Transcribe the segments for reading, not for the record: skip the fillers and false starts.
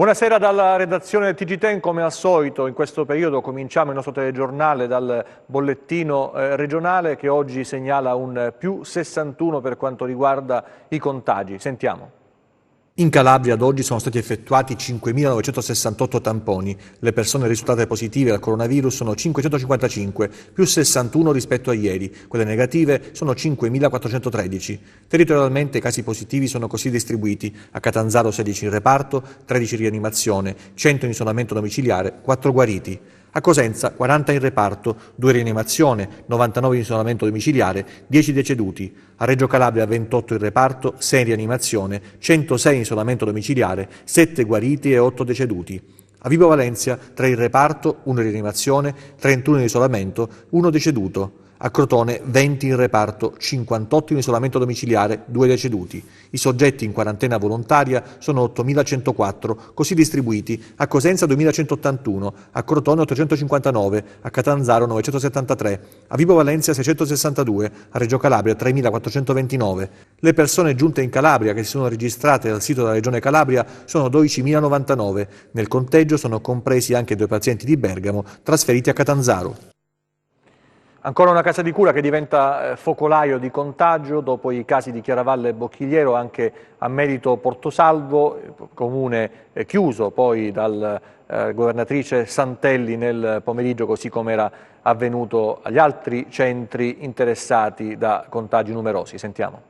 Buonasera dalla redazione del TG10, come al solito in questo periodo cominciamo il nostro telegiornale dal bollettino regionale che oggi segnala un più 61 per quanto riguarda i contagi. Sentiamo. In Calabria ad oggi sono stati effettuati 5.968 tamponi, le persone risultate positive al coronavirus sono 555, più 61 rispetto a ieri, quelle negative sono 5.413. Territorialmente i casi positivi sono così distribuiti: a Catanzaro 16 in reparto, 13 in rianimazione, 100 in isolamento domiciliare, 4 guariti. A Cosenza 40 in reparto, 2 in rianimazione, 99 in isolamento domiciliare, 10 deceduti. A Reggio Calabria 28 in reparto, 6 in rianimazione, 106 in isolamento domiciliare, 7 guariti e 8 deceduti. A Vibo Valentia 3 in reparto, 1 in rianimazione, 31 in isolamento, 1 deceduto. A Crotone 20 in reparto, 58 in isolamento domiciliare, 2 deceduti. I soggetti in quarantena volontaria sono 8.104, così distribuiti: a Cosenza 2.181, a Crotone 859, a Catanzaro 973, a Vibo Valentia 662, a Reggio Calabria 3.429. Le persone giunte in Calabria che si sono registrate dal sito della Regione Calabria sono 12.099. Nel conteggio sono compresi anche 2 pazienti di Bergamo trasferiti a Catanzaro. Ancora una casa di cura che diventa focolaio di contagio dopo i casi di Chiaravalle e Bocchigliero anche a Melito Portosalvo, comune chiuso poi dal governatrice Santelli nel pomeriggio, così come era avvenuto agli altri centri interessati da contagi numerosi. Sentiamo.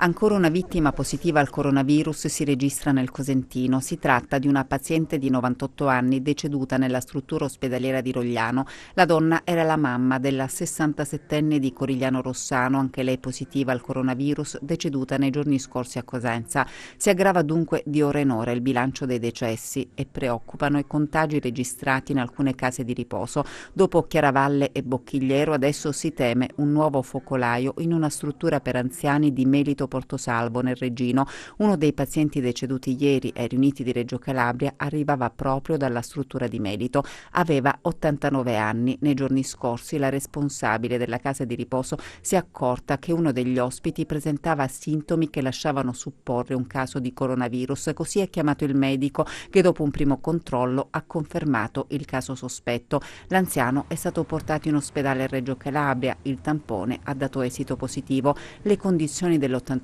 Ancora una vittima positiva al coronavirus si registra nel Cosentino. Si tratta di una paziente di 98 anni deceduta nella struttura ospedaliera di Rogliano. La donna era la mamma della 67enne di Corigliano Rossano, anche lei positiva al coronavirus, deceduta nei giorni scorsi a Cosenza. Si aggrava dunque di ora in ora il bilancio dei decessi e preoccupano i contagi registrati in alcune case di riposo. Dopo Chiaravalle e Bocchigliero adesso si teme un nuovo focolaio in una struttura per anziani di Melito Portosalvo nel Reggino. Uno dei pazienti deceduti ieri ai riuniti di Reggio Calabria arrivava proprio dalla struttura di Melito. Aveva 89 anni. Nei giorni scorsi la responsabile della casa di riposo si è accorta che uno degli ospiti presentava sintomi che lasciavano supporre un caso di coronavirus. Così ha chiamato il medico che dopo un primo controllo ha confermato il caso sospetto. L'anziano è stato portato in ospedale a Reggio Calabria. Il tampone ha dato esito positivo. Le condizioni dell'89enne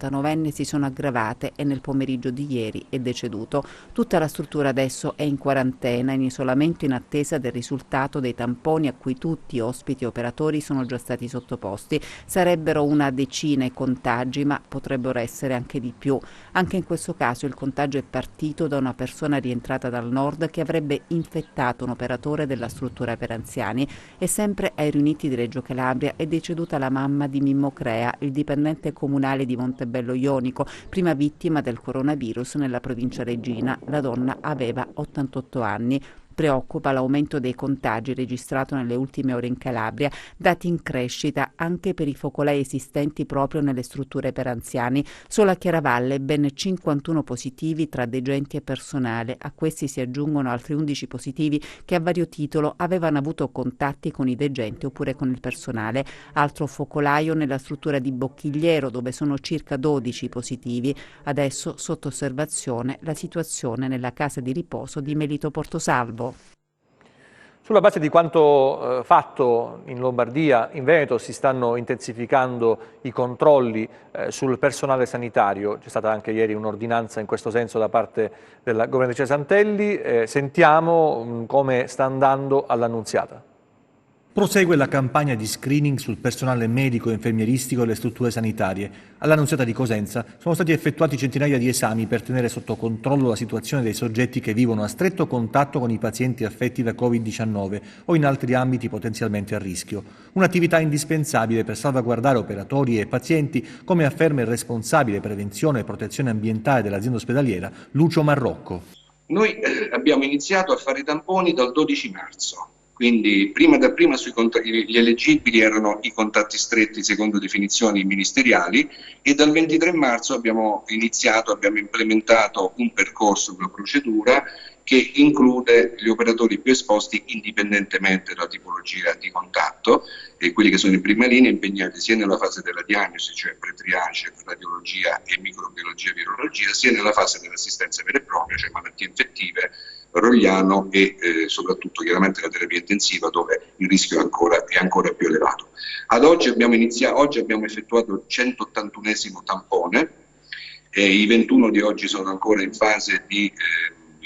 si sono aggravate e nel pomeriggio di ieri è deceduto. Tutta la struttura adesso è in quarantena, in isolamento in attesa del risultato dei tamponi a cui tutti ospiti e operatori sono già stati sottoposti. Sarebbero una decina i contagi, ma potrebbero essere anche di più. Anche in questo caso il contagio è partito da una persona rientrata dal nord che avrebbe infettato un operatore della struttura per anziani. E sempre ai riuniti di Reggio Calabria è deceduta la mamma di Mimmo Crea, il dipendente comunale di Montebello Ionico, prima vittima del coronavirus nella provincia reggina. La donna aveva 88 anni. Preoccupa l'aumento dei contagi registrato nelle ultime ore in Calabria, dati in crescita anche per i focolai esistenti proprio nelle strutture per anziani. Solo a Chiaravalle ben 51 positivi tra degenti e personale. A questi si aggiungono altri 11 positivi che a vario titolo avevano avuto contatti con i degenti oppure con il personale. Altro focolaio nella struttura di Bocchigliero, dove sono circa 12 positivi. Adesso sotto osservazione la situazione nella casa di riposo di Melito Portosalvo. Sulla base di quanto fatto in Lombardia, in Veneto si stanno intensificando i controlli sul personale sanitario. C'è stata anche ieri un'ordinanza in questo senso da parte della governatrice Santelli. Sentiamo come sta andando all'Annunziata. Prosegue la campagna di screening sul personale medico e infermieristico delle strutture sanitarie. All'Annunziata di Cosenza sono stati effettuati centinaia di esami per tenere sotto controllo la situazione dei soggetti che vivono a stretto contatto con i pazienti affetti da Covid-19 o in altri ambiti potenzialmente a rischio. Un'attività indispensabile per salvaguardare operatori e pazienti, come afferma il responsabile prevenzione e protezione ambientale dell'azienda ospedaliera, Lucio Marrocco. Noi abbiamo iniziato a fare i tamponi dal 12 marzo. Quindi prima gli eleggibili erano i contatti stretti secondo definizioni ministeriali e dal 23 marzo abbiamo implementato un percorso, una procedura che include gli operatori più esposti indipendentemente dalla tipologia di contatto, e quelli che sono in prima linea impegnati sia nella fase della diagnosi, cioè pre-triage, radiologia e microbiologia e virologia, sia nella fase dell'assistenza vera e propria, cioè malattie infettive, Rogliano e soprattutto chiaramente la terapia intensiva, dove il rischio è ancora più elevato. Ad oggi abbiamo effettuato il 181esimo tampone, i 21 di oggi sono ancora in fase di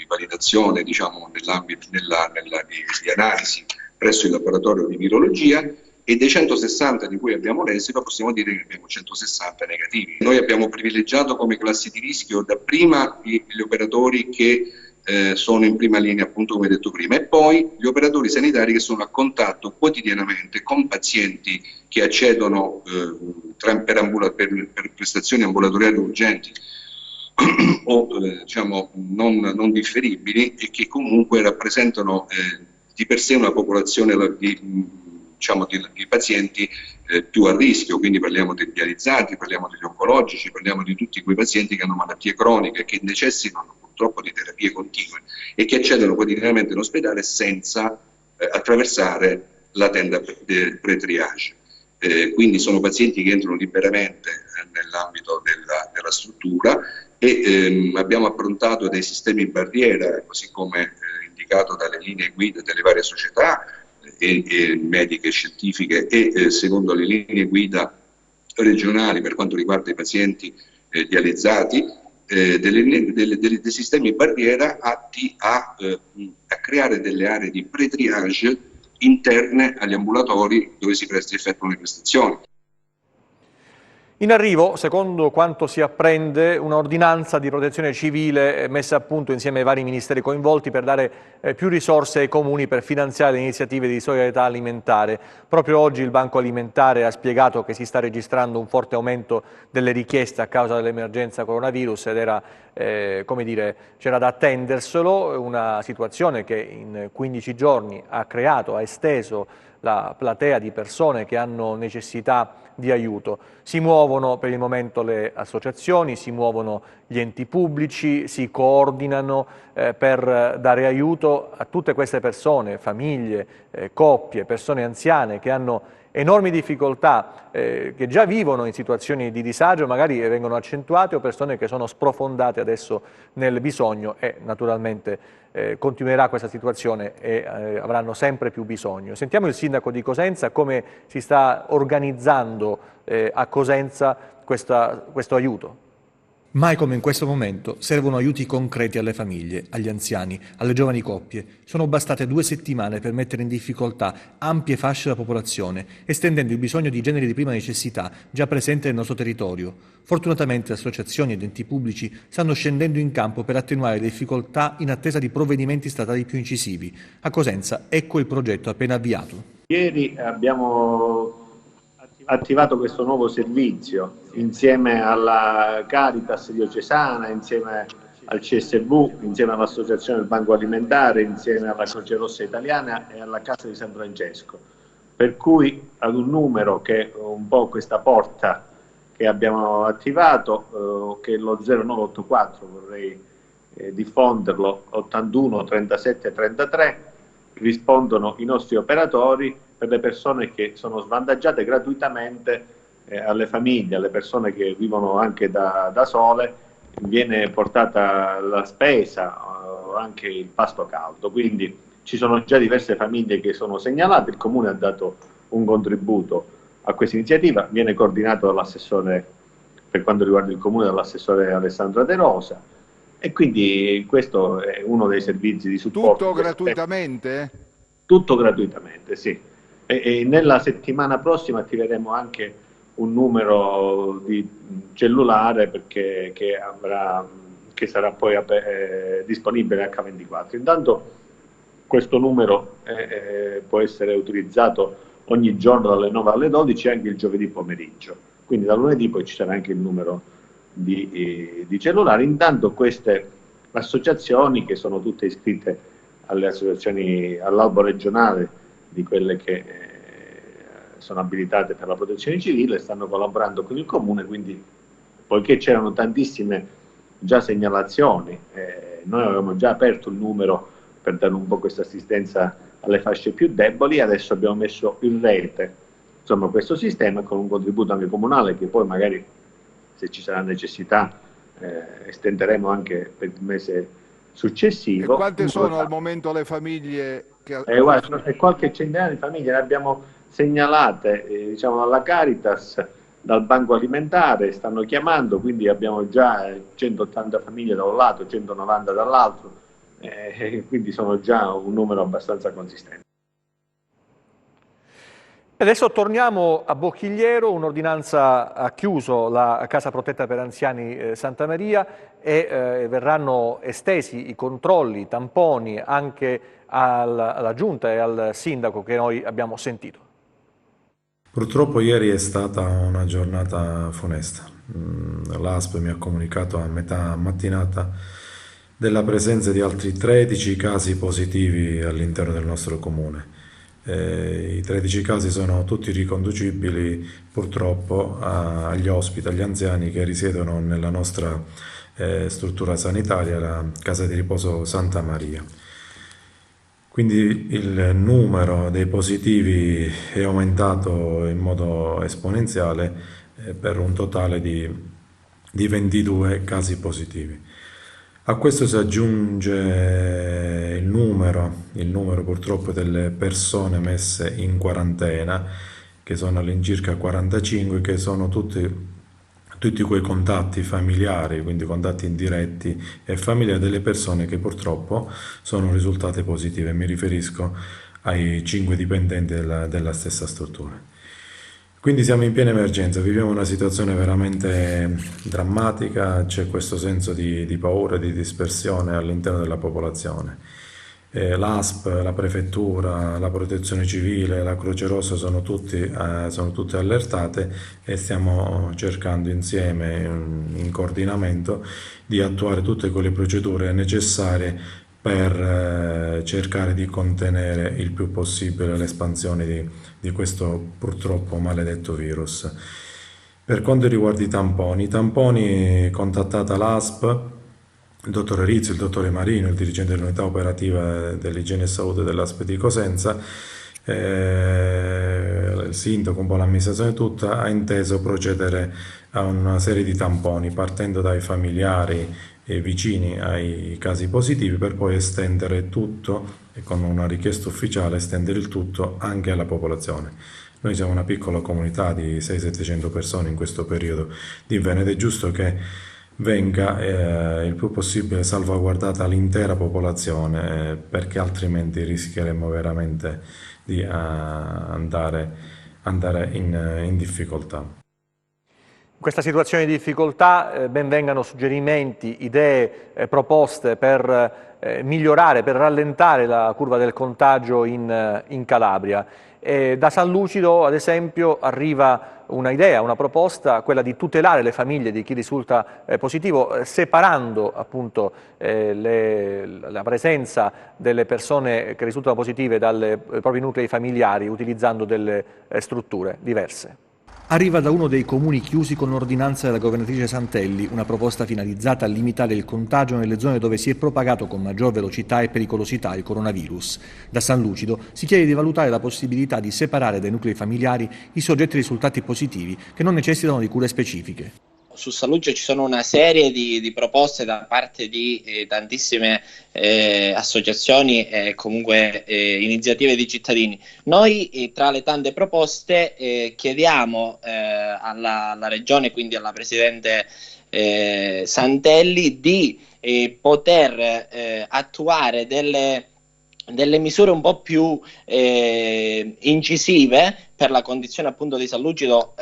validazione, diciamo, nell'ambito di analisi presso il laboratorio di virologia, e dei 160 di cui abbiamo l'esito possiamo dire che abbiamo 160 negativi. Noi abbiamo privilegiato come classi di rischio dapprima gli operatori che sono in prima linea, appunto come detto prima, e poi gli operatori sanitari che sono a contatto quotidianamente con pazienti che accedono per prestazioni ambulatoriali urgenti o diciamo non differibili, e che comunque rappresentano di per sé una popolazione di pazienti più a rischio. Quindi parliamo dei dializzati, parliamo degli oncologici, parliamo di tutti quei pazienti che hanno malattie croniche, che necessitano purtroppo di terapie continue e che accedono quotidianamente in ospedale senza attraversare la tenda pre-triage. Quindi sono pazienti che entrano liberamente nell'ambito della struttura, e abbiamo approntato dei sistemi barriera, così come indicato dalle linee guida delle varie società mediche e scientifiche, e secondo le linee guida regionali per quanto riguarda i pazienti dializzati, dei sistemi barriera atti a creare delle aree di pre-triage interne agli ambulatori dove si effettuano le prestazioni. In arrivo, secondo quanto si apprende, un'ordinanza di protezione civile messa a punto insieme ai vari ministeri coinvolti per dare più risorse ai comuni per finanziare le iniziative di solidarietà alimentare. Proprio oggi il Banco Alimentare ha spiegato che si sta registrando un forte aumento delle richieste a causa dell'emergenza coronavirus, ed era, come dire, c'era da attenderselo, una situazione che in 15 giorni ha esteso la platea di persone che hanno necessità di aiuto. Si muovono per il momento le associazioni, si muovono gli enti pubblici, si coordinano per dare aiuto a tutte queste persone, famiglie, coppie, persone anziane che hanno enormi difficoltà, che già vivono in situazioni di disagio, magari vengono accentuate, o persone che sono sprofondate adesso nel bisogno, e naturalmente continuerà questa situazione e avranno sempre più bisogno. Sentiamo il sindaco di Cosenza come si sta organizzando a Cosenza questo aiuto. Mai come in questo momento servono aiuti concreti alle famiglie, agli anziani, alle giovani coppie. Sono bastate 2 settimane per mettere in difficoltà ampie fasce della popolazione, estendendo il bisogno di generi di prima necessità già presente nel nostro territorio. Fortunatamente associazioni ed enti pubblici stanno scendendo in campo per attenuare le difficoltà in attesa di provvedimenti statali più incisivi. A Cosenza ecco il progetto appena avviato. Ieri abbiamo attivato questo nuovo servizio insieme alla Caritas diocesana, insieme al CSV, insieme all'Associazione del Banco Alimentare, insieme alla Croce Rossa Italiana e alla Casa di San Francesco. Per cui ad un numero che è un po' questa porta che abbiamo attivato, che è lo 0984, vorrei diffonderlo, 81 37 33, rispondono i nostri operatori per le persone che sono svantaggiate gratuitamente, alle famiglie, alle persone che vivono anche da sole, viene portata la spesa, anche il pasto caldo. Quindi ci sono già diverse famiglie che sono segnalate, il Comune ha dato un contributo a questa iniziativa, viene coordinato dall'assessore, per quanto riguarda il Comune, dall'assessore Alessandra De Rosa, e quindi questo è uno dei servizi di supporto. Tutto gratuitamente? Tutto gratuitamente, sì. E nella settimana prossima attiveremo anche un numero di cellulare che sarà poi disponibile H24. Intanto questo numero può essere utilizzato ogni giorno dalle 9 alle 12 e anche il giovedì pomeriggio. Quindi da lunedì poi ci sarà anche il numero di cellulare. Intanto queste associazioni, che sono tutte iscritte alle associazioni, all'albo regionale di quelle che sono abilitate per la protezione civile, stanno collaborando con il Comune, quindi poiché c'erano tantissime già segnalazioni, noi avevamo già aperto il numero per dare un po' questa assistenza alle fasce più deboli, adesso abbiamo messo in rete insomma questo sistema con un contributo anche comunale che poi magari, se ci sarà necessità, estenderemo anche per il mese successivo. E quante sono al momento le famiglie che... Guarda, qualche centinaia di famiglie ne abbiamo segnalate diciamo alla Caritas, dal banco alimentare, stanno chiamando, quindi abbiamo già 180 famiglie da un lato, 190 dall'altro, quindi sono già un numero abbastanza consistente. Adesso torniamo a Bocchigliero, un'ordinanza ha chiuso la casa protetta per anziani Santa Maria e verranno estesi i controlli, i tamponi anche alla Giunta e al Sindaco che noi abbiamo sentito. Purtroppo ieri è stata una giornata funesta. L'ASP mi ha comunicato a metà mattinata della presenza di altri 13 casi positivi all'interno del nostro comune. I 13 casi sono tutti riconducibili purtroppo agli ospiti, agli anziani che risiedono nella nostra struttura sanitaria, la casa di riposo Santa Maria. Quindi il numero dei positivi è aumentato in modo esponenziale per un totale di 22 casi positivi. A questo si aggiunge il numero purtroppo delle persone messe in quarantena, che sono all'incirca 45, che sono tutti quei contatti familiari, quindi contatti indiretti e familiari delle persone che purtroppo sono risultate positive. Mi riferisco ai 5 dipendenti della stessa struttura. Quindi siamo in piena emergenza, viviamo una situazione veramente drammatica, c'è questo senso di paura e di dispersione all'interno della popolazione. L'ASP, la Prefettura, la Protezione Civile, la Croce Rossa sono tutte allertate e stiamo cercando insieme, in coordinamento, di attuare tutte quelle procedure necessarie per cercare di contenere il più possibile l'espansione di questo purtroppo maledetto virus. Per quanto riguarda i tamponi, contattata l'ASP, il dottore Rizzo, il dottore Marino, il dirigente dell'unità operativa dell'igiene e salute dell'ASP di Cosenza, il sindaco, un po' l'amministrazione tutta, ha inteso procedere a una serie di tamponi partendo dai familiari vicini ai casi positivi, per poi estendere tutto, e con una richiesta ufficiale estendere il tutto anche alla popolazione. Noi siamo una piccola comunità di 600-700 persone in questo periodo d'inverno ed è giusto che venga il più possibile salvaguardata l'intera popolazione, perché altrimenti rischieremmo veramente di andare in difficoltà. In questa situazione di difficoltà ben vengano suggerimenti, idee, proposte per migliorare, per rallentare la curva del contagio in Calabria. Da San Lucido, ad esempio, arriva una idea, una proposta, quella di tutelare le famiglie di chi risulta positivo, separando appunto la presenza delle persone che risultano positive dai propri nuclei familiari, utilizzando delle strutture diverse. Arriva da uno dei comuni chiusi con ordinanza della governatrice Santelli, una proposta finalizzata a limitare il contagio nelle zone dove si è propagato con maggior velocità e pericolosità il coronavirus. Da San Lucido si chiede di valutare la possibilità di separare dai nuclei familiari i soggetti risultati positivi che non necessitano di cure specifiche. Su San Lucido ci sono una serie di proposte da parte di tantissime associazioni e comunque iniziative di cittadini. Noi tra le tante proposte chiediamo alla Regione, quindi alla Presidente Santelli, di poter attuare delle misure un po' più incisive per la condizione appunto di San Lucido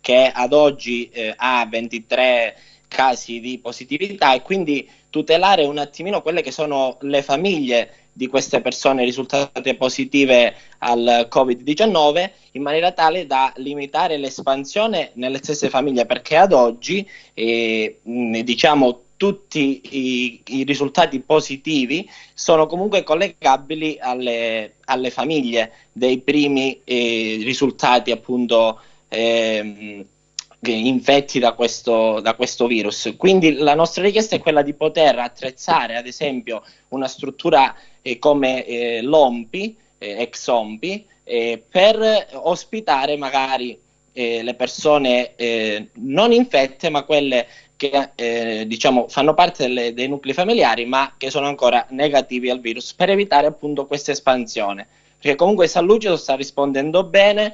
che ad oggi ha 23 casi di positività, e quindi tutelare un attimino quelle che sono le famiglie di queste persone risultate positive al Covid-19, in maniera tale da limitare l'espansione nelle stesse famiglie, perché ad oggi diciamo tutti i risultati positivi sono comunque collegabili alle famiglie dei primi risultati appunto infetti da questo virus. Quindi la nostra richiesta è quella di poter attrezzare ad esempio una struttura come l'OMPI, ex OMPI, per ospitare magari le persone non infette, ma quelle che diciamo fanno parte dei nuclei familiari ma che sono ancora negativi al virus, per evitare appunto questa espansione, perché comunque San Lucido sta rispondendo bene.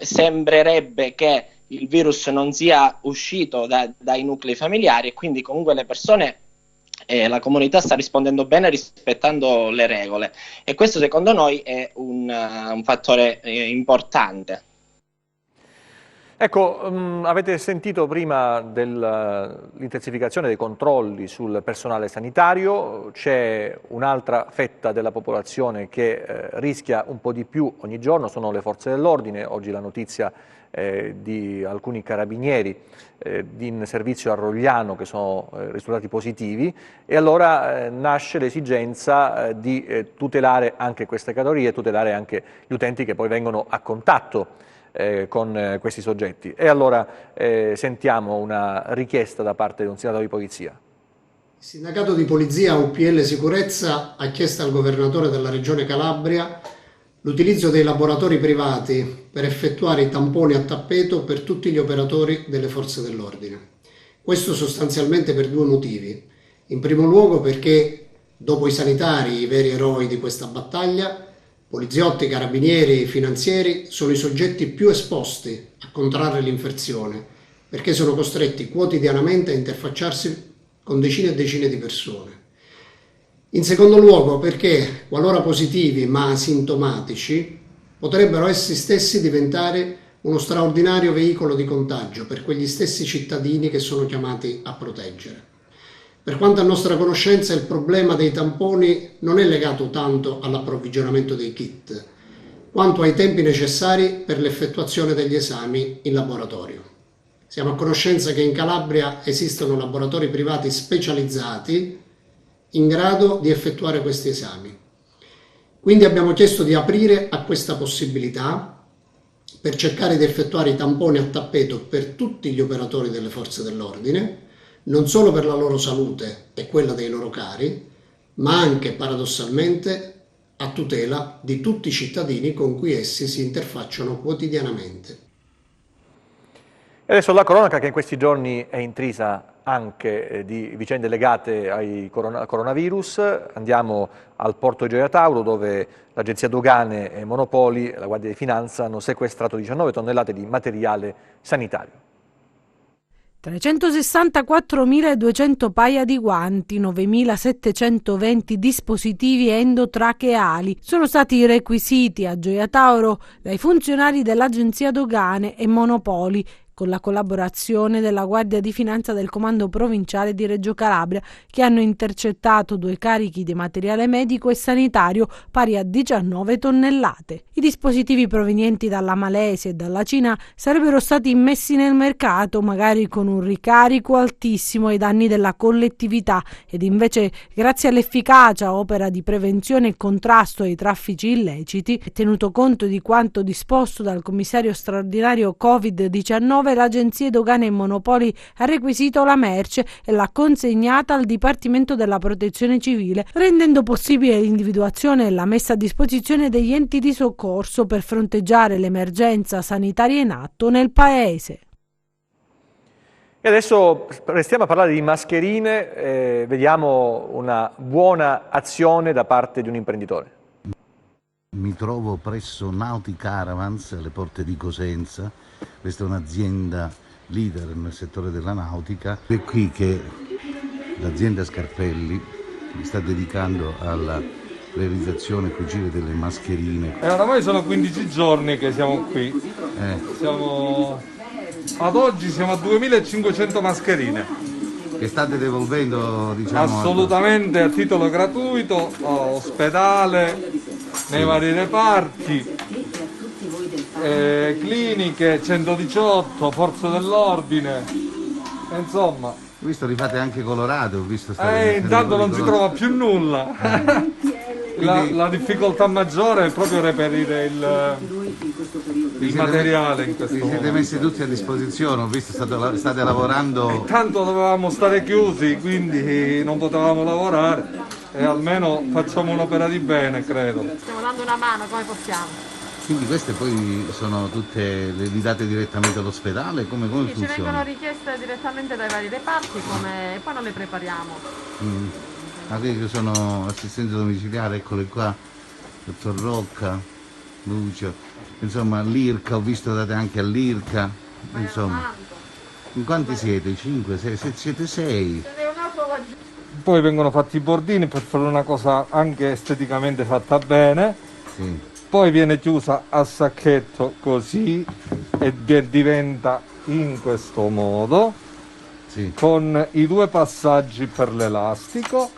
Sembrerebbe che il virus non sia uscito dai nuclei familiari e quindi comunque le persone, la comunità sta rispondendo bene rispettando le regole, e questo secondo noi è un fattore importante. Ecco, avete sentito prima dell'intensificazione dei controlli sul personale sanitario. C'è un'altra fetta della popolazione che rischia un po' di più ogni giorno, sono le forze dell'ordine. Oggi la notizia di alcuni carabinieri in servizio a Rogliano che sono risultati positivi, e allora nasce l'esigenza di tutelare anche queste categorie, tutelare anche gli utenti che poi vengono a contatto con questi soggetti. E allora sentiamo una richiesta da parte di un sindacato di polizia. Il sindacato di polizia UPL Sicurezza ha chiesto al governatore della regione Calabria l'utilizzo dei laboratori privati per effettuare i tamponi a tappeto per tutti gli operatori delle forze dell'ordine. Questo sostanzialmente per due motivi. In primo luogo perché dopo i sanitari, i veri eroi di questa battaglia, poliziotti, carabinieri, finanzieri sono i soggetti più esposti a contrarre l'infezione, perché sono costretti quotidianamente a interfacciarsi con decine e decine di persone. In secondo luogo perché, qualora positivi ma asintomatici, potrebbero essi stessi diventare uno straordinario veicolo di contagio per quegli stessi cittadini che sono chiamati a proteggere. Per quanto a nostra conoscenza, il problema dei tamponi non è legato tanto all'approvvigionamento dei kit, quanto ai tempi necessari per l'effettuazione degli esami in laboratorio. Siamo a conoscenza che in Calabria esistono laboratori privati specializzati in grado di effettuare questi esami. Quindi abbiamo chiesto di aprire a questa possibilità per cercare di effettuare i tamponi a tappeto per tutti gli operatori delle forze dell'ordine, non solo per la loro salute e quella dei loro cari, ma anche paradossalmente a tutela di tutti i cittadini con cui essi si interfacciano quotidianamente. E adesso la cronaca, che in questi giorni è intrisa anche di vicende legate al coronavirus. Andiamo al porto di Gioia Tauro, dove l'Agenzia Dogane e Monopoli e la Guardia di Finanza hanno sequestrato 19 tonnellate di materiale sanitario. 364.200 paia di guanti, 9.720 dispositivi endotracheali sono stati requisiti a Gioia Tauro dai funzionari dell'Agenzia Dogane e Monopoli, con la collaborazione della Guardia di Finanza del Comando Provinciale di Reggio Calabria, che hanno intercettato 2 carichi di materiale medico e sanitario pari a 19 tonnellate. I dispositivi provenienti dalla Malesia e dalla Cina sarebbero stati immessi nel mercato, magari con un ricarico altissimo ai danni della collettività, ed invece, grazie all'efficacia opera di prevenzione e contrasto ai traffici illeciti, e tenuto conto di quanto disposto dal commissario straordinario Covid-19, l'Agenzia Dogane e Monopoli ha requisito la merce e l'ha consegnata al Dipartimento della Protezione Civile, rendendo possibile l'individuazione e la messa a disposizione degli enti di soccorso per fronteggiare l'emergenza sanitaria in atto nel Paese. E adesso restiamo a parlare di mascherine, vediamo una buona azione da parte di un imprenditore. Mi trovo presso Nauti Caravans, alle porte di Cosenza. Questa è un'azienda leader nel settore della nautica. È qui che l'azienda Scarpelli si sta dedicando alla realizzazione delle mascherine. Oramai sono 15 giorni che siamo qui. Ad oggi siamo a 2500 mascherine. Che state devolvendo, diciamo, assolutamente a titolo gratuito, ospedale, nei vari reparti, cliniche, 118, forze dell'ordine, insomma. Ho visto li fate anche colorate, ho visto intanto non si trova più nulla. la difficoltà maggiore è proprio reperire il materiale in questo momento. Vi siete messi tutti a disposizione, ho visto state lavorando. Tanto dovevamo stare chiusi, quindi non potevamo lavorare e almeno facciamo un'opera di bene, credo. Stiamo dando una mano come possiamo. Quindi queste poi sono tutte, le date direttamente all'ospedale? Come Sì, funziona? ci vengono richieste direttamente dai vari reparti e poi non le prepariamo. Quelli che sono assistenti domiciliari, eccole qua, dottor Rocca, Lucio, insomma l'IRCA, ho visto date anche all'IRCA, insomma. In quanti siete? 5, 6, siete 6? Poi vengono fatti i bordini per fare una cosa anche esteticamente fatta bene. Sì. Poi viene chiusa a sacchetto così e diventa in questo modo, sì, con i 2 passaggi per l'elastico.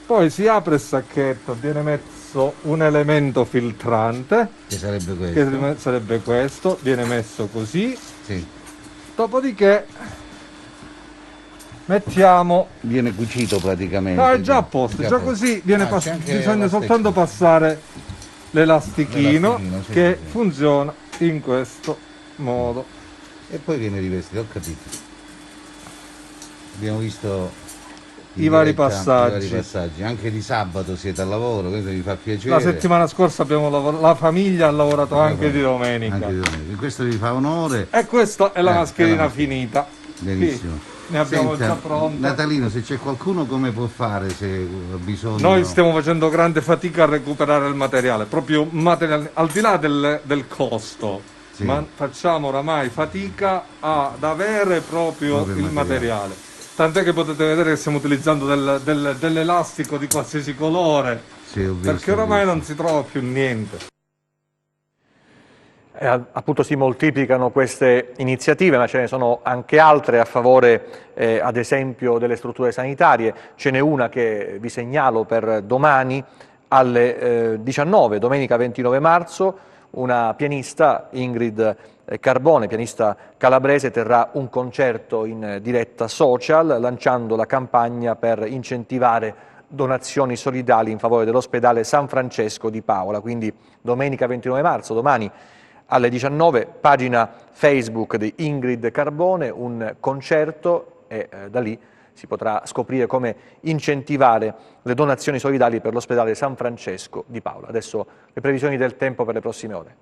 Poi si apre il sacchetto, viene messo un elemento filtrante, che sarebbe questo, viene messo così, sì. Dopodiché mettiamo... Viene cucito praticamente. No, è già a posto, già così bisogna soltanto passare l'elastichino sì, che funziona in questo modo. E poi viene rivestito, ho capito. Abbiamo visto i vari passaggi. Anche di sabato siete al lavoro, questo mi fa piacere. La settimana scorsa abbiamo la famiglia ha lavorato anche di domenica. Questo vi fa onore. E questa è la mascherina finita. Benissimo. Qui ne abbiamo già pronta. Natalino, se c'è qualcuno come può fare se ha bisogno? Noi stiamo facendo grande fatica a recuperare il materiale, proprio materiale, al di là del costo, sì, ma facciamo oramai fatica ad avere proprio il materiale. Tant'è che potete vedere che stiamo utilizzando dell'elastico di qualsiasi colore, sì, perché oramai non si trova più niente. Appunto si moltiplicano queste iniziative, ma ce ne sono anche altre a favore ad esempio delle strutture sanitarie. Ce n'è una che vi segnalo per domani alle 19, domenica 29 marzo, una pianista, Ingrid Carbone, pianista calabrese, terrà un concerto in diretta social lanciando la campagna per incentivare donazioni solidali in favore dell'ospedale San Francesco di Paola. Quindi domenica 29 marzo, domani alle 19, pagina Facebook di Ingrid Carbone, un concerto e da lì si potrà scoprire come incentivare le donazioni solidali per l'ospedale San Francesco di Paola. Adesso le previsioni del tempo per le prossime ore.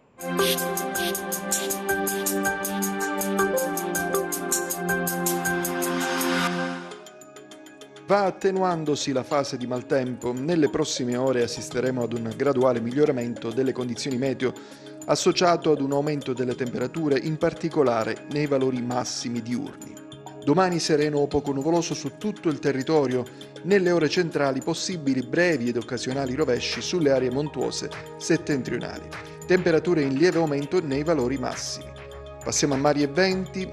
Va attenuandosi la fase di maltempo, nelle prossime ore assisteremo ad un graduale miglioramento delle condizioni meteo associato ad un aumento delle temperature, in particolare nei valori massimi diurni. Domani sereno o poco nuvoloso su tutto il territorio, nelle ore centrali possibili brevi ed occasionali rovesci sulle aree montuose settentrionali. Temperature in lieve aumento nei valori massimi. Passiamo a mari e venti.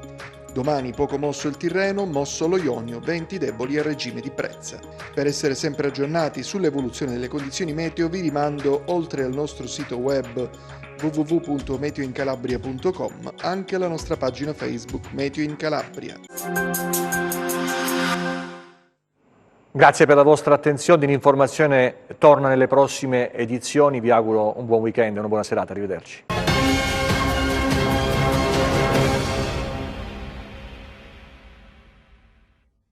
Domani poco mosso il Tirreno, mosso lo Ionio, venti deboli a regime di Brezza. Per essere sempre aggiornati sull'evoluzione delle condizioni meteo vi rimando, oltre al nostro sito web www.meteoincalabria.com, anche alla nostra pagina Facebook Meteo in Calabria. Grazie per la vostra attenzione, l'informazione torna nelle prossime edizioni, vi auguro un buon weekend e una buona serata, arrivederci.